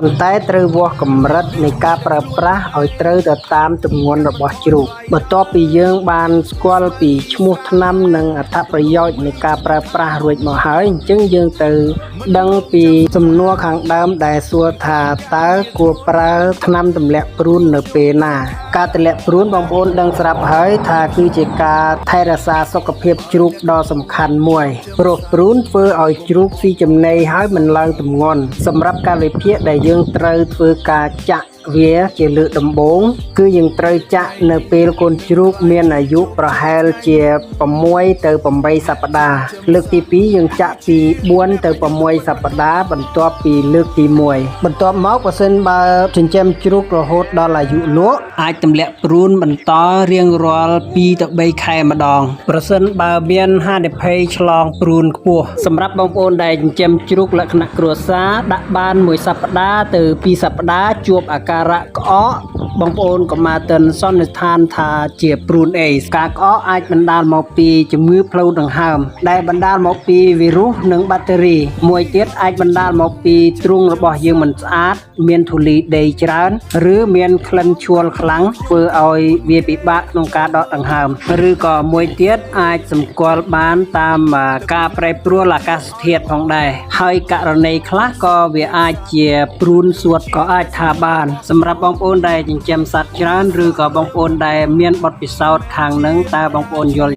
ប៉ុន្តែត្រូវវាស់កម្រិតនៃការប្រើប្រាស់ឲ្យត្រូវទៅតាមទម្ងន់របស់ជ្រូកបន្ទាប់ពីយើងបានស្គាល់ពីឈ្មោះថ្នាំនិងអត្ថប្រយោជន៍នៃការប្រើប្រាស់រួចមកហើយអញ្ចឹងយើងទៅដឹងពីសំណួរខាងដើមដែលសួរថាតើគួរប្រើថ្នាំទម្លាក់ព្រូននៅពេលណាការទម្លាក់ព្រូនបងប្អូនដឹងស្រាប់ហើយថាគឺជាការថែរក្សាសុខភាពជ្រូកដ៏សំខាន់មួយព្រោះព្រូនធ្វើឲ្យជ្រូកស៊ីចំណីហើយមិនឡើងទម្ងន់សម្រាប់កាលវិភាគដែលយើងត្រូវធ្វើការចាក់វាជាលើកដំបូងគឺយើងត្រូវចាក់នៅពេលកូនជ្រូកមានអាយុប្រហែលជា6ទៅ8សប្តាហ៍លើកទី2យើងចាក់ពី4ទៅ6សប្តាហ៍បន្ទាប់ពីលើកទី1បន្ទាប់មកបើសិនបើចិញ្ចឹមជ្រូករហូតដល់អាយុលក់អាចទម្លាក់ព្រូនបន្តរៀងរាល់2ទៅ3ខែម្ដងប្រសិនបើមានហានិភ័យឆ្លងព្រូនខ្ពស់សម្រាប់បងប្អូនដែលចិញ្ចឹមជ្រូកលក្ខណៈគ្រួសារដាក់បាន1សប្តាហ៍ទៅ2សប្តាហ៍ជួបអាការៈក្អកបងប្អូនកុំមកទិនសន្និដ្ឋានថាជាព្រូនអេសការក្អកអាចបណ្ដាលមកពីជំងឺផ្លូវដង្ហើមដែលបណ្ដាលមកពីវីរុសនិងបាក់តេរីមួយទៀតអាចបណ្ដាលមកពីទ្រុងរបស់យើងមិនស្អាតមានធូលីដីច្រើនឬមានក្លិនឆួលខ្លាំងធ្វើឲ្យវាពិបាកក្នុងការដកដង្ហើមឬក៏មួយទៀតអាចសម្គាល់បានតាមការប្រែប្រួលអាកាសធាតុផងដែរហើយករណីខ្លះក៏វាអាចជាព្រូនសួតក៏អាចថាបានសម្រាប់បងប្អូនដែលចិញ្ចឹមសត្វច្រើនឬក៏បងប្អូនដែលមានបទពិសោធន៍ខាងនឹងតើបងប្អូនយល់